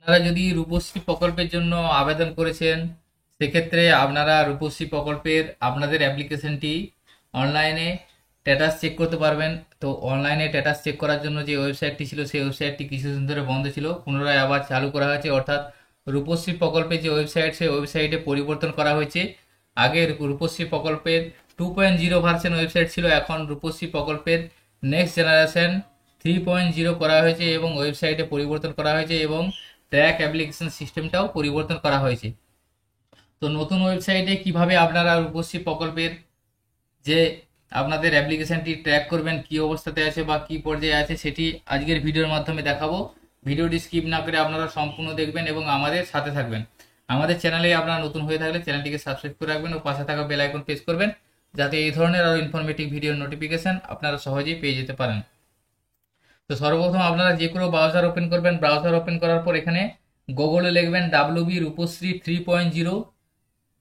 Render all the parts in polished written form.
আপনারা যদি রূপশ্রী প্রকল্পের জন্য আবেদন করেছেন, সেক্ষেত্রে আপনারা রূপশ্রী প্রকল্পের আপনাদের অ্যাপ্লিকেশনটি অনলাইনে স্ট্যাটাস চেক করতে পারবেন। তো অনলাইনে স্ট্যাটাস চেক করার জন্য যে ওয়েবসাইটটি ছিল, সেই ওয়েবসাইটটি কিছুদিন ধরে বন্ধ ছিল, পুনরায় আবার চালু করা হয়েছে। অর্থাৎ রূপশ্রী প্রকল্পের যে ওয়েবসাইট, সেই ওয়েবসাইটে পরিবর্তন করা হয়েছে। আগে রূপশ্রী প্রকল্পের 2.0 ভার্সন ওয়েবসাইট ছিল, এখন রূপশ্রী প্রকল্পের নেক্সট জেনারেশন 3.0 করা হয়েছে এবং ওয়েবসাইটে পরিবর্তন করা হয়েছে এবং ট্র্যাক অ্যাপ্লিকেশন সিস্টেমটাও পরিবর্তন করা হয়েছে। তো নতুন ওয়েবসাইটে কিভাবে আপনারা রূপশ্রী প্রকল্পের যে আপনাদের অ্যাপ্লিকেশনটি ট্র্যাক করবেন, কি অবস্থাতে আছে বা কি পর্যায়ে আছে, সেটি আজকের ভিডিওর মাধ্যমে দেখাবো। ভিডিওটি স্কিপ না করে আপনারা সম্পূর্ণ দেখবেন এবং আমাদের সাথে থাকবেন। আমাদের চ্যানেলে আপনারা নতুন হয়ে থাকলে চ্যানেলটিকে সাবস্ক্রাইব করে রাখবেন ও পাশে থাকা বেল আইকন প্রেস করবেন, যাতে এই ধরনের আরও ইনফরমেটিভ ভিডিওর নোটিফিকেশন আপনারা সহজেই পেয়ে যেতে পারেন। তো সর্বপ্রথম আপনারা যে কোনো ব্রাউজার ওপেন করবেন। ব্রাউজার ওপেন করার পর এখানে গুগলে লিখবেন ডাব্লিউবি রূপশ্রী 3.0।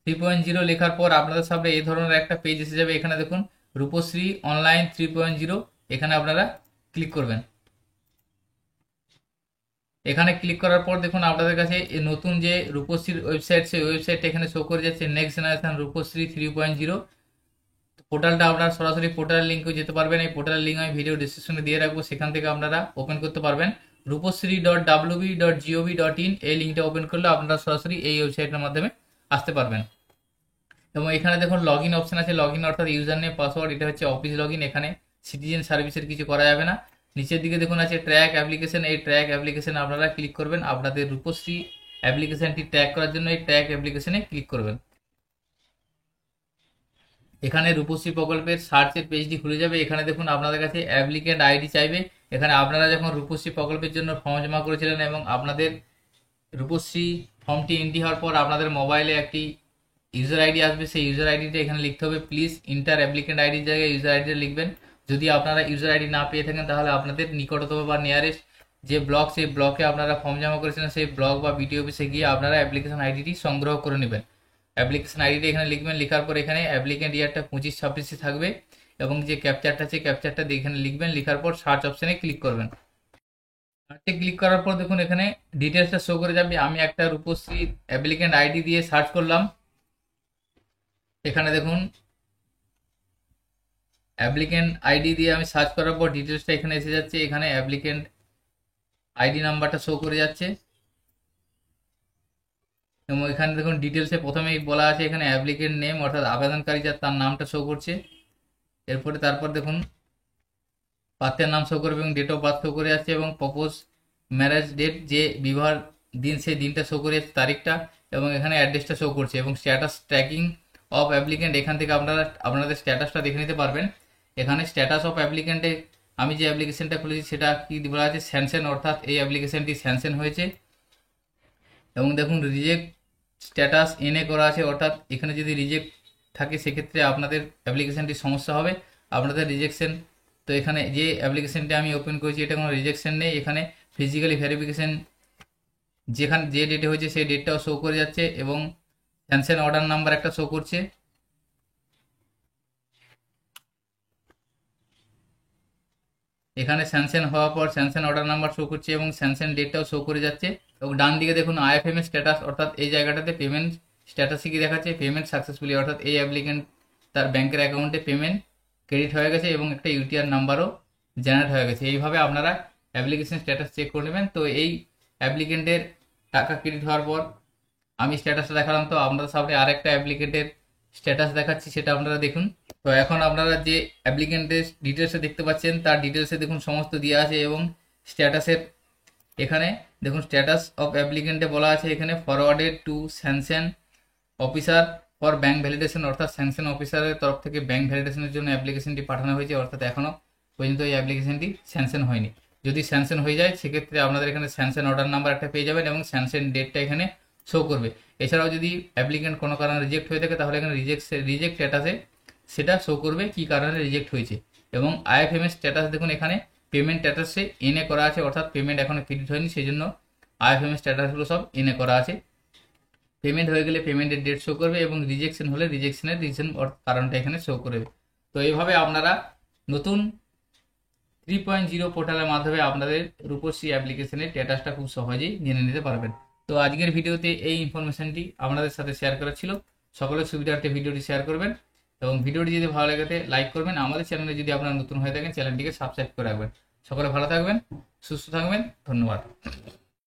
3.0 লেখার পর আপনাদের সামনে এই ধরনের একটা পেজ এসে যাবে। এখানে দেখুন রূপশ্রী অনলাইন 3.0, এখানে আপনারা ক্লিক করবেন। এখানে ক্লিক করার পর দেখুন আপনাদের কাছে এই নতুন যে রূপশ্রীর ওয়েবসাইট, সেই ওয়েবসাইটটা এখানে শো করে যাচ্ছে, নেক্সট জেনারেশন রূপশ্রী 3.0। পোর্টালটা আপনারা সরাসরি পোর্টালের লিঙ্কেও যেতে পারবেন। এই পোর্টালের লিঙ্ক আমি ভিডিও ডিসক্রিপশনে দিয়ে রাখবো, সেখান থেকে আপনারা ওপেন করতে পারবেন। রূপশ্রী.wb.gov.in এই লিঙ্কটা ওপেন করলে আপনারা সরাসরি এই ওয়েবসাইটের মাধ্যমে আসতে পারবেন। এবং এখানে দেখুন লগ ইন অপশন আছে। লগ ইন অর্থাৎ ইউজার নেম পাসওয়ার্ড, এটা হচ্ছে অফিস লগ ইন। এখানে সিটিজেন সার্ভিসের কিছু করা যাবে না। নিচের দিকে দেখুন আছে ট্র্যাক অ্যাপ্লিকেশন। এই ট্র্যাক অ্যাপ্লিকেশনে আপনারা ক্লিক করবেন। আপনাদের রূপশ্রী অ্যাপ্লিকেশনটি ট্র্যাক করার জন্য এই ট্র্যাক অ্যাপ্লিকেশনে ক্লিক করবেন। এখানে রূপশ্রী প্রকল্পের সার্চের পেজটি খুলে যাবে। এখানে দেখুন আপনাদের কাছে অ্যাপ্লিকেন্ট আইডি চাইবে। এখানে আপনারা যখন রূপশ্রী প্রকল্পের জন্য ফর্ম জমা করেছিলেন এবং আপনাদের রূপশ্রী ফর্মটি এন্ট্রি হওয়ার পর আপনাদের মোবাইলে একটি ইউজার আইডি আসবে। সেই ইউজার আইডিটা এখানে লিখতে হবে। প্লিজ ইন্টার অ্যাপ্লিকেন্ট আইডির জায়গায় ইউজার আইডিটা লিখবেন। যদি আপনারা ইউজার আইডি না পেয়ে থাকেন, তাহলে আপনাদের নিকটতম বা নিয়ারেস্ট যে ব্লক, সেই ব্লকে আপনারা ফর্ম জমা করেছিলেন, সেই ব্লক বা বিডিও অফিসে গিয়ে আপনারা অ্যাপ্লিকেশন আইডিটি সংগ্রহ করে নেবেন। অ্যাপ্লিকেশন আইডিটা এখানে লিখবেন। লেখার পর এখানে অ্যাপ্লিকেন্ট ইয়ারটা 25-26 থাকবে এবং যে ক্যাপচারটা আছে, ক্যাপচারটা এখানে লিখবেন। লেখার পর সার্চ অপশানে ক্লিক করবেন। সার্চে ক্লিক করার পর দেখুন এখানে ডিটেলসটা শো করে যাবে। আমি একটা রূপশ্রী অ্যাপ্লিকেন্ট আইডি দিয়ে সার্চ করলাম। এখানে দেখুন অ্যাপ্লিকেন্ট আইডি দিয়ে আমি সার্চ করার পর ডিটেলসটা এখানে এসে যাচ্ছে। এখানে অ্যাপ্লিকেন্ট আইডি নাম্বারটা শো করে যাচ্ছে এবং এখানে দেখুন ডিটেলসে প্রথমেই বলা আছে এখানে অ্যাপ্লিকেন্ট নেম, অর্থাৎ আবেদনকারী যার, তার নামটা শো করছে। এরপরে তারপর দেখুন পাত্রের নাম শো করবে এবং ডেট অফ বার্থ শো করে যাচ্ছে এবং প্রপোজ ম্যারেজ ডেট, যে বিবাহ দিন, সেই দিনটা শো করে যাচ্ছে, তারিখটা, এবং এখানে অ্যাড্রেসটা শো করছে এবং স্ট্যাটাস ট্র্যাকিং অফ অ্যাপ্লিকেন্ট। এখান থেকে আপনারা আপনাদের স্ট্যাটাসটা দেখে নিতে পারবেন। এখানে স্ট্যাটাস অফ অ্যাপ্লিকেন্টে আমি যে অ্যাপ্লিকেশনটা খুলেছি সেটা কি বলা আছে, স্যানশন, অর্থাৎ এই অ্যাপ্লিকেশনটি স্যানশন হয়েছে। এবং দেখুন রিজেক্ট স্ট্যাটাস এনএ করা আছে, অর্থাৎ এখানে যদি রিজেক্ট থাকে সেক্ষেত্রে আপনাদের অ্যাপ্লিকেশনটি সমস্যা হবে, আপনাদের রিজেকশন। তো এখানে যে অ্যাপ্লিকেশনটি আমি ওপেন করেছি, এটা কোনো রিজেকশন নেই। এখানে ফিজিক্যালি ভেরিফিকেশন যেখানে যে ডেটে হয়েছে সেই ডেটটাও শো করে যাচ্ছে এবং স্যানশন অর্ডার নাম্বার একটা শো করছে। এখানে স্যানশন হওয়ার পর স্যানশন অর্ডার নাম্বার শো করছে এবং স্যানশন ডেটটাও শো করে যাচ্ছে। এবং ডান দিকে দেখুন আইএফএম স্ট্যাটাস, অর্থাৎ এই জায়গাটাতে পেমেন্ট স্ট্যাটাসে কি দেখাচ্ছে, পেমেন্ট সাকসেসফুলি, অর্থাৎ এই অ্যাপ্লিকেন্ট তার ব্যাংকের অ্যাকাউন্টে পেমেন্ট ক্রেডিট হয়ে গেছে এবং একটা ইউটিআর নাম্বারও জেনারেট হয়ে গেছে। এইভাবে আপনারা অ্যাপ্লিকেশন স্ট্যাটাস চেক করে নেবেন। তো এই অ্যাপ্লিকেন্টের টাকা ক্রেডিট হওয়ার পর আমি স্ট্যাটাসটা দেখালাম, তো আপনাদের সামনে আরেকটা অ্যাপ্লিকেন্টের স্ট্যাটাস দেখাচ্ছি, সেটা আপনারা দেখুন। তো এখন আপনারা যে অ্যাপ্লিকেন্টের ডিটেলসে দেখতে পাচ্ছেন, তার ডিটেলসে দেখুন সমস্ত দেওয়া আছে এবং স্ট্যাটাসের এখানে দেখুন স্ট্যাটাস অফ অ্যাপ্লিকেন্টে বলা আছে এখানে forwarded two sanction officer for bank validation, অর্থাৎ স্যাংশন অফিসারের তরফ থেকে ব্যাংক ভ্যালিডেশনের জন্য অ্যাপ্লিকেশনটি পাঠানো হয়েছে, অর্থাৎ এখনও পর্যন্ত এই অ্যাপ্লিকেশনটি স্যাংশন হয়নি। যদি স্যাংশন হয়ে যায় সেক্ষেত্রে আপনাদের এখানে স্যাংশন অর্ডার নাম্বার একটা পেয়ে যাবেন এবং স্যাংশন ডেটটা এখানে শো করবে। এছাড়াও যদি অ্যাপ্লিকেন্ট কোনো কারণে রিজেক্ট হয়ে থাকে, তাহলে এখানে রিজেক্ট স্ট্যাটাসে সেটা শো করবে কী কারণে রিজেক্ট হয়েছে। এবং আইএফএমএস স্ট্যাটাস দেখুন এখানে পেমেন্ট স্ট্যাটাসে এনএ করা আছে, অর্থাৎ পেমেন্ট এখনও ক্রেডিট হয়নি, সেই জন্য আইএফএমএস স্ট্যাটাসগুলো সব এনএ করা আছে। পেমেন্ট হয়ে গেলে পেমেন্টের ডেট শো করবে এবং রিজেকশন হলে রিজেকশনের রিজন কারণটা এখানে শো করবে। তো এইভাবে আপনারা নতুন 3.0 পোর্টালের মাধ্যমে আপনাদের রূপশ্রী অ্যাপ্লিকেশনের স্ট্যাটাসটা খুব সহজেই জেনে নিতে পারবেন। তো আজকের ভিডিওতে এই ইনফরমেশনটি আপনাদের সাথে শেয়ার করা ছিল। সকলের সুবিধার্থে ভিডিওটি শেয়ার করবেন এবং ভিডিওটি যদি ভালো লাগে লাইক করবেন। আমাদের চ্যানেলে যদি আপনারা নতুন হয়ে থাকেন চ্যানেলটিকে সাবস্ক্রাইব করে রাখবেন। সকলে ভালো থাকবেন, সুস্থ থাকবেন, ধন্যবাদ।